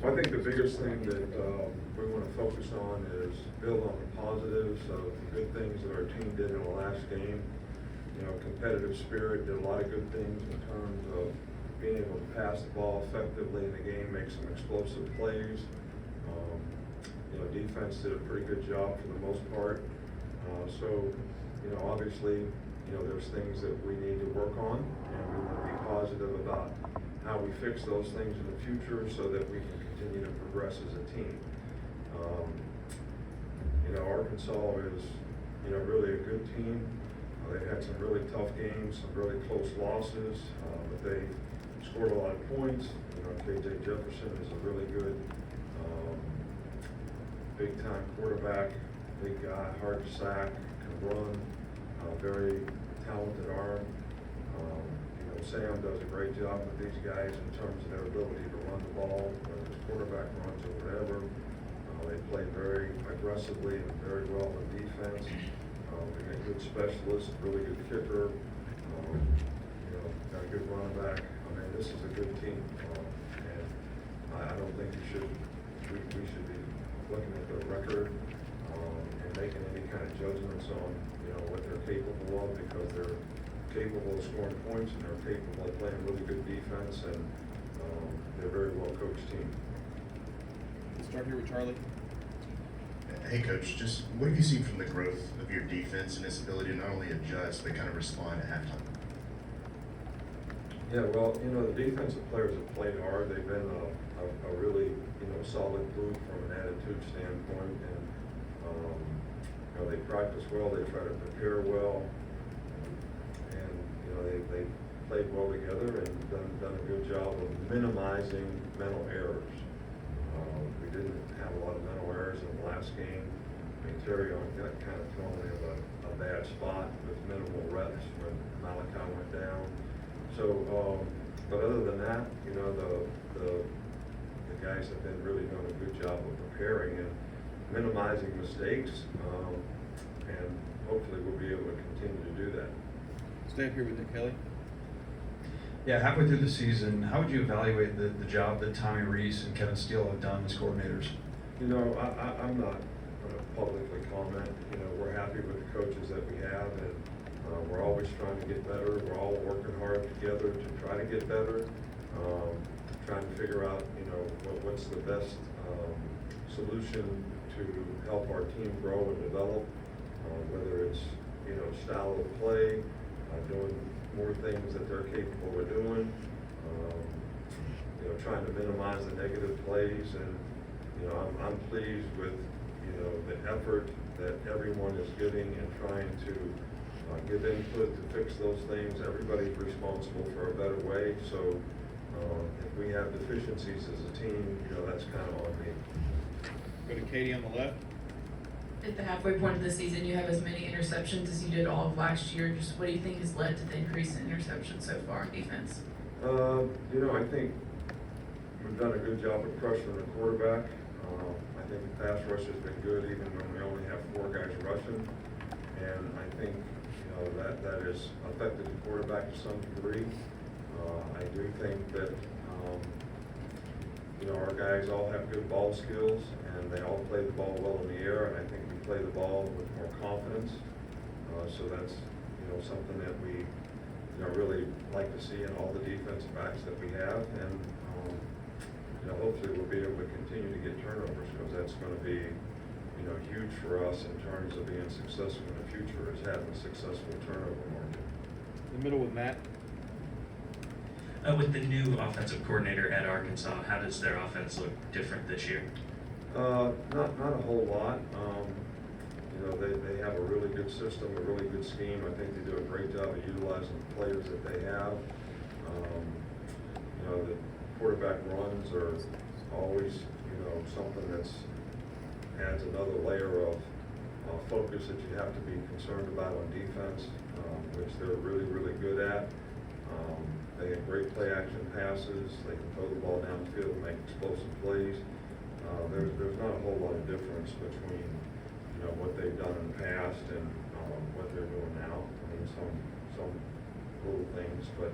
Well, I think the biggest thing that we want to focus on is build on the positives of the good things that our team did in the last game. You know, competitive spirit, did a lot of good things in terms of being able to pass the ball effectively in the game, make some explosive plays. You know, defense did a pretty good job for the most part. So, you know, obviously, you know, there's things that we need to work on, and we want to be positive about how we fix those things in the future so that we can continue to progress as a team. You know, Arkansas is, you know, really a good team. They've had some really tough games, some really close losses, but they scored a lot of points. You know, KJ Jefferson is a really good, big-time quarterback, big guy, hard to sack, can run, very talented arm. You know, Sam does a great job with these guys in terms of their ability to run the ball, whether it's quarterback runs or whatever. They play very aggressively and very well on defense. They got good specialists, really good kicker. You know, got a good running back. I mean, this is a good team, and I don't think we should be looking at their record and making any kind of judgments on, you know, what they're capable of, because they're capable of scoring points and they're capable of playing really good defense, and they're a very well coached team. We'll start here with Charlie. Hey, Coach, just what have you seen from the growth of your defense and its ability to not only adjust, but kind of respond at halftime? Yeah, well, you know, the defensive players have played hard. They've been a really, you know, solid group from an attitude standpoint, and, you know, they practice well, they try to prepare well, and, you know, they played well together and done a good job of minimizing mental errors. We didn't have a lot of mental errors in the last game. I mean, Terry got kind of thrown in a bad spot with minimal reps when Malachi went down. So, but other than that, you know, the guys have been really doing a good job of preparing and minimizing mistakes, and hopefully we'll be able to continue to do that. Stay up here with Nick Kelly. Yeah, halfway through the season, how would you evaluate the job that Tommy Rees and Kevin Steele have done as coordinators? You know, I'm not going to publicly comment. You know, we're happy with the coaches that we have, and we're always trying to get better. We're all working hard together to try to get better, trying to figure out, you know, what's the best solution to help our team grow and develop, whether it's, you know, style of play, doing more things that they're capable of doing, you know, trying to minimize the negative plays. And, you know, I'm pleased with, you know, the effort that everyone is giving and trying to give input to fix those things. Everybody's responsible for a better way. So if we have deficiencies as a team, you know, that's kind of on me. Go to Katie on the left. At the halfway point of the season, you have as many interceptions as you did all of last year. Just what do you think has led to the increase in interceptions so far on defense? You know, I think we've done a good job of pressuring the quarterback. I think the pass rush has been good, even when we only have 4 guys rushing. And I think, you know, that has affected the quarterback to some degree. I do think that, you know, our guys all have good ball skills, and they all play the ball well in the air, and I think we play the ball with more confidence. So that's, you know, something that we, you know, really like to see in all the defensive backs that we have. And, you know, hopefully we'll be able to continue to get turnovers, because that's going to be, you know, huge for us in terms of being successful in the future, is having a successful turnover margin. In the middle with Matt. With the new offensive coordinator at Arkansas, how does their offense look different this year? Not a whole lot. You know, they have a really good system, a really good scheme. I think they do a great job of utilizing the players that they have. You know, the quarterback runs are always, you know, something that's adds another layer of focus that you have to be concerned about on defense, which they're really, really good at. They have great play action passes. They can throw the ball downfield and make explosive plays. There's not a whole lot of difference between, you know, what they've done in the past and what they're doing now. I mean, some little things, but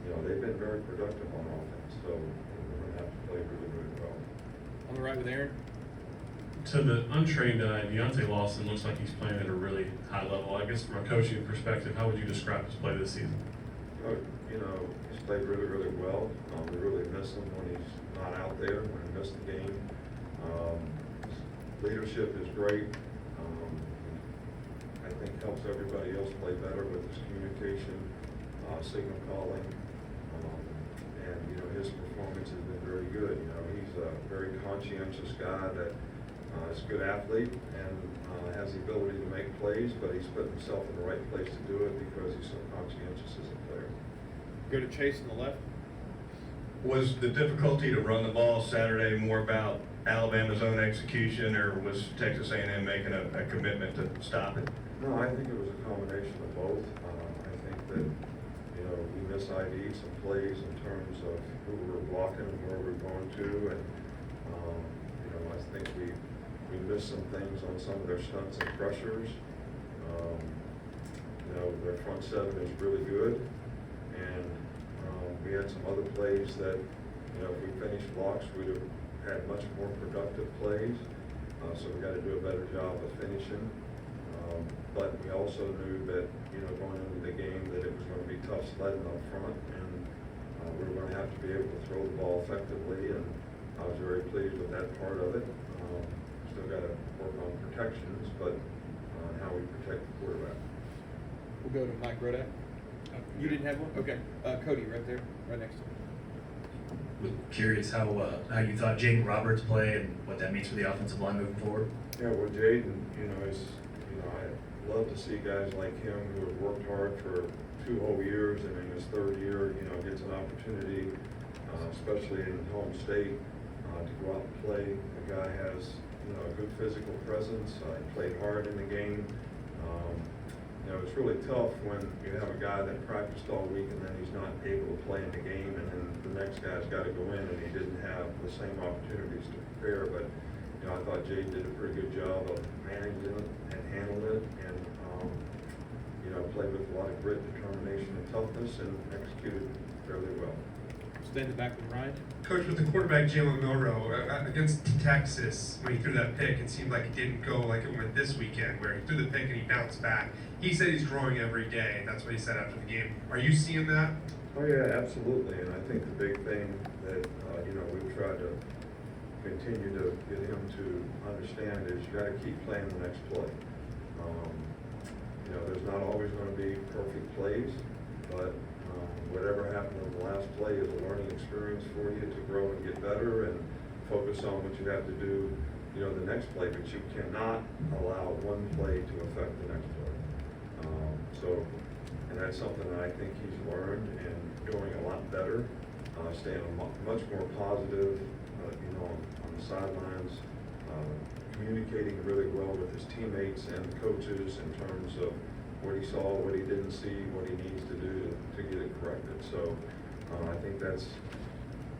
you know, they've been very productive on offense. So we're going to have to play really, really well. On the right with Aaron. To the untrained eye, Deontay Lawson looks like he's playing at a really high level. I guess from a coaching perspective, how would you describe his play this season? You know, he's played really, really well. We really miss him when he's not out there, when he missed the game. His leadership is great. I think helps everybody else play better with his communication, signal calling. And, you know, his performance has been very good. You know, he's a very conscientious guy that is a good athlete and has the ability to make plays, but he's put himself in the right place to do it because he's so conscientious as a player. Go to Chase on the left. Was the difficulty to run the ball Saturday more about Alabama's own execution, or was Texas A&M making a commitment to stop it? No, I think it was a combination of both. I think that, you know, we mis-ID'd some plays in terms of who we were blocking and where we were going to, and, you know, I think we missed some things on some of their stunts and pressures. You know, their front seven is really good, and we had some other plays that, you know, if we finished blocks, we'd have had much more productive plays. So we got to do a better job of finishing. But we also knew that, you know, going into the game that it was going to be tough sledding up front, and we were going to have to be able to throw the ball effectively, and I was very pleased with that part of it. Still got to work on protections, but how we protect the quarterback. We'll go to Mike Rodak. You didn't have one? Okay. Cody, right there, right next to him. Curious how you thought Jaden Roberts play and what that means for the offensive line moving forward. Yeah, well, Jaden, you know, I love to see guys like him who have worked hard for 2 whole years, and in his 3rd year, you know, gets an opportunity, especially in home state, to go out and play. The guy has, you know, a good physical presence. He played hard in the game. You know, it's really tough when you have a guy that practiced all week and then he's not able to play in the game, and then the next guy's got to go in and he didn't have the same opportunities to prepare. But, you know, I thought Jade did a pretty good job of managing it and handling it, and, you know, played with a lot of grit, determination, and toughness, and executed fairly well. Stand it back with Ryan. Coach, with the quarterback Jaylen Milo against Texas, when he threw that pick, it seemed like it didn't go like it went this weekend, where he threw the pick and he bounced back. He said he's growing every day, and that's what he said after the game. Are you seeing that? Oh yeah, absolutely. And I think the big thing that you know, we've tried to continue to get him to understand is you got to keep playing the next play. You know, there's not always going to be perfect plays, but whatever happened in the last play is a learning experience for you to grow and get better and focus on what you have to do, you know, the next play. But you cannot allow one play to affect the next play. And that's something that I think he's learned and doing a lot better, staying much more positive, you know, on the sidelines, communicating really well with his teammates and coaches in terms of what he saw, what he didn't see, what he needs to do to get it corrected. So I think that's,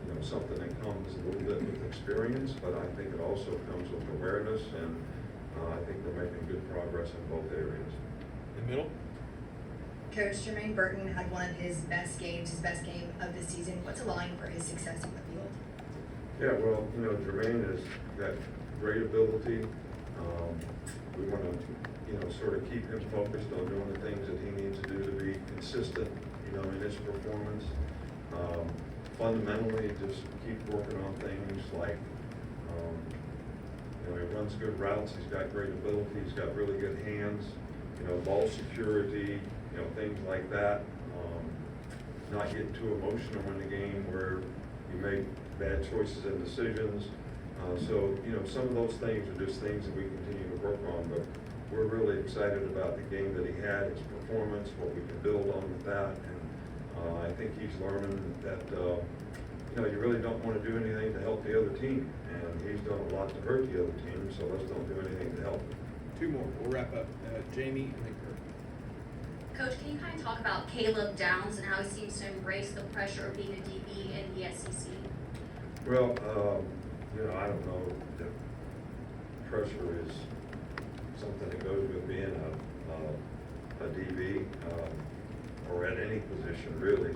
you know, something that comes a little bit with experience, but I think it also comes with awareness, and I think we're making good progress in both areas. In the middle. Coach, Jermaine Burton had one of his best games, his best game of the season. What's allowing for his success on the field? Yeah, well, you know, Jermaine has got great ability. We want to, you know, sort of keep him focused on doing the things that he needs to do to be consistent, you know, in his performance. Fundamentally, just keep working on things like, you know, he runs good routes. He's got great ability. He's got really good hands. You know, ball security. You know, things like that. Not getting too emotional in the game where you make bad choices and decisions. So, you know, some of those things are just things that we continue to work on, but we're really excited about the game that he had, his performance, what we can build on with that, and I think he's learning that, you know, you really don't want to do anything to help the other team, and he's done a lot to hurt the other team, so let's don't do anything to help him. 2 more. We'll wrap up. Jamie and then Kurt. Coach, can you kind of talk about Caleb Downs and how he seems to embrace the pressure of being a DB in the SEC? Well, you know, I don't know if pressure is something that goes with being a DB or at any position, really.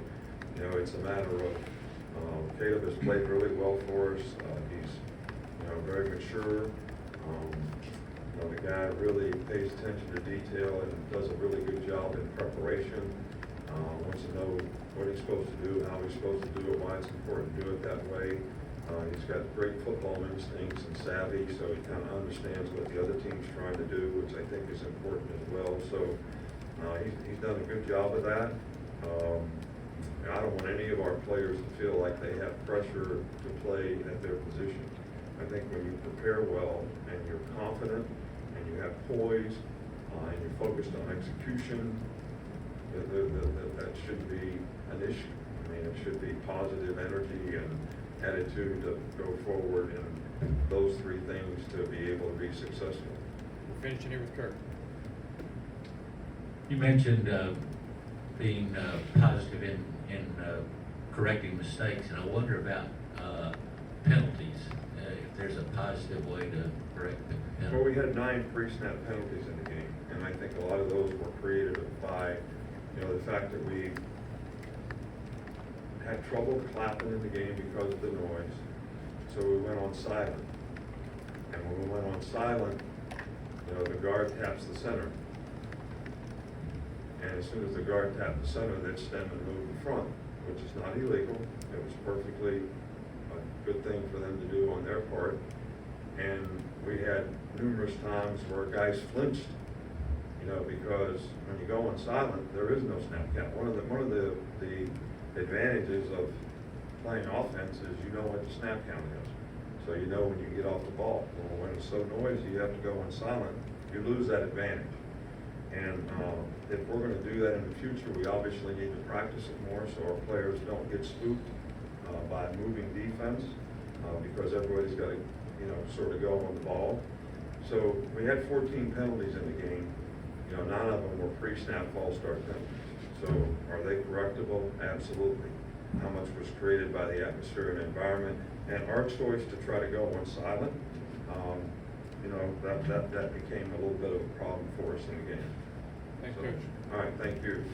You know, it's a matter of Caleb has played really well for us. He's, very mature. The guy really pays attention to detail and does a really good job in preparation. Wants to know what he's supposed to do, how he's supposed to do it, why it's important to do it that way. He's got great football instincts and savvy, so he kind of understands what the other team's trying to do, which I think is important as well. So he's done a good job of that. I don't want any of our players to feel like they have pressure to play at their position. I think when you prepare well and you're confident and you have poise and you're focused on execution, that shouldn't be an issue. I mean, it should be positive energy and attitude to go forward, and those three things to be able to be successful. We're finishing here with Kirk. You mentioned being positive in correcting mistakes, and I wonder about penalties. If there's a positive way to correct penalties. Well, we had 9 pre-snap penalties in the game, and I think a lot of those were created by, the fact that we had trouble clapping in the game because of the noise, so we went on silent. And when we went on silent, the guard taps the center. And as soon as the guard tapped the center, they'd stem and move in front, which is not illegal. It was perfectly a good thing for them to do on their part. And we had numerous times where guys flinched, because when you go on silent, there is no snap count. One of the advantages of playing offense is you know what the snap count is. So you know when you get off the ball. Well, when it's so noisy, you have to go on silent, you lose that advantage. And if we're going to do that in the future, we obviously need to practice it more so our players don't get spooked by moving defense because everybody's got to, sort of go on the ball. So we had 14 penalties in the game. 9 of them were pre-snap false start penalties. So are they correctable? Absolutely. How much was created by the atmosphere and environment? And our choice to try to go on silent, that became a little bit of a problem for us in the game. Thanks, So, Coach. all right, thank you.